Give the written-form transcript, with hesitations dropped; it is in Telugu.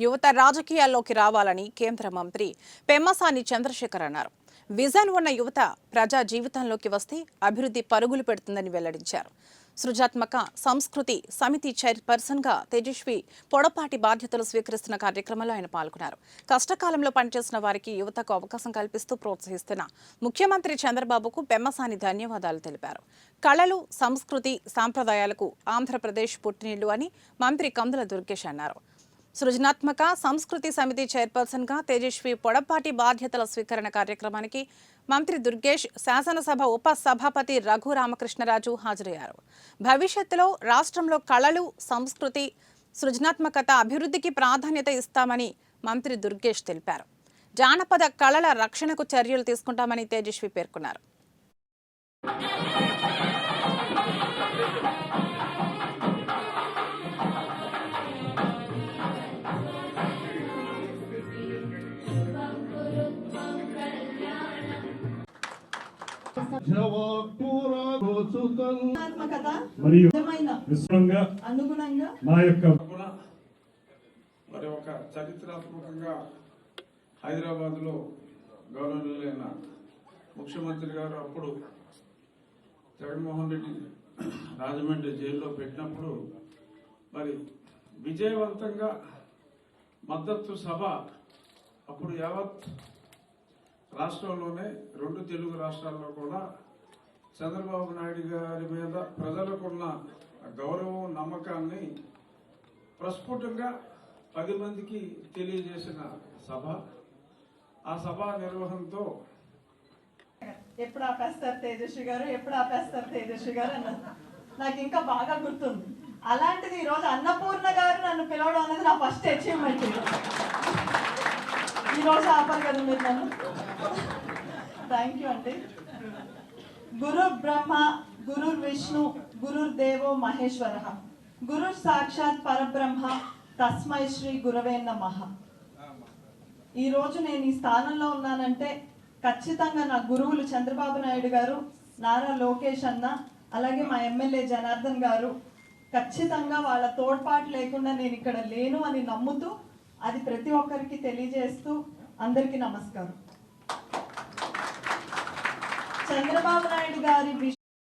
యువత రాజకీయాల్లోకి రావాలని కేంద్ర మంత్రి పెమ్మసాని చంద్రశేఖర్ అన్నారు. విజన్ ఉన్న యువత ప్రజా జీవితంలోకి వస్తే అభివృద్ధి పరుగులు పెడుతుందని వెల్లడించారు. సృజనాత్మక సంస్కృతి సమితి చైర్పర్సన్గా తేజస్వి పొడపాటి బాధ్యతలు స్వీకరిస్తున్న కార్యక్రమంలో ఆయన పాల్గొన్నారు. కష్టకాలంలో పనిచేసిన వారికి యువతకు అవకాశం కల్పిస్తూ ప్రోత్సహిస్తున్న ముఖ్యమంత్రి చంద్రబాబుకు పెమ్మసాని ధన్యవాదాలు తెలిపారు. కళలు, సంస్కృతి, సాంప్రదాయాలకు ఆంధ్రప్రదేశ్ పుట్టినిల్లు అని మంత్రి కందుల దుర్గేష్ అన్నారు. సృజనాత్మక సంస్కృతి సమితి చైర్పర్సన్గా తేజస్వి పొడపాటి బాధ్యతల స్వీకరణ కార్యక్రమానికి మంత్రి దుర్గేష్, శాసనసభ ఉప సభాపతి రఘు రామకృష్ణరాజు హాజరయ్యారు. భవిష్యత్తులో రాష్ట్రంలో కళలు, సంస్కృతి, సృజనాత్మకత అభివృద్ధికి ప్రాధాన్యత ఇస్తామని మంత్రి దుర్గేష్ తెలిపారు. జానపద కళల రక్షణకు చర్యలు తీసుకుంటామని తేజస్వి పేర్కొన్నారు. మరియు విశ్వంగా అనుగుణంగా నా యొక్క మరి ఒక చరిత్రాత్మకంగా హైదరాబాద్లో గవర్నర్లైన ముఖ్యమంత్రి గారు అప్పుడు జగన్మోహన్ రెడ్డి రాజమండ్రి జైల్లో పెట్టినప్పుడు మరి విజయవంతంగా మద్దతు సభ అప్పుడు యావత్ రాష్ట్రంలోనే 2 తెలుగు రాష్ట్రాల్లో కూడా చంద్రబాబు నాయుడు గారి మీద ప్రజలకున్న గౌరవం, నమ్మకాన్ని ప్రస్ఫుటంగా 10 మందికి తెలియజేసిన సభ. ఆ సభ నిర్వహణతో ఎప్పుడు ఆపేస్తారు తేజస్వి గారు, ఎప్పుడు ఆపేస్తారు తేజస్వి గారు అన్నది నాకు ఇంకా బాగా గుర్తుంది. అలాంటిది ఈరోజు అన్నపూర్ణ గారు నన్ను పిలవడం అనేది నా ఫస్ట్ అచీవ్మెంట్. ఈరోజు ఆపారు కదా మీరు నన్ను. థ్యాంక్ యూ అండి. గురు బ్రహ్మ గురు విష్ణు గురుర్దేవో మహేశ్వర గురు సాక్షాత్ పరబ్రహ్మ తస్మై శ్రీ గురవే నమః. ఈరోజు నేను ఈ స్థానంలో ఉన్నానంటే ఖచ్చితంగా నా గురువులు చంద్రబాబు నాయుడు గారు, నారా లోకేష్ అన్న, అలాగే మా ఎమ్మెల్యే జనార్దన్ గారు ఖచ్చితంగా వాళ్ళ తోడ్పాటు లేకుండా నేను ఇక్కడ లేను అని నమ్ముతూ అది ప్రతి ఒక్కరికి తెలియజేస్తూ అందరికీ నమస్కారం. చంద్రబాబు నాయుడు గారి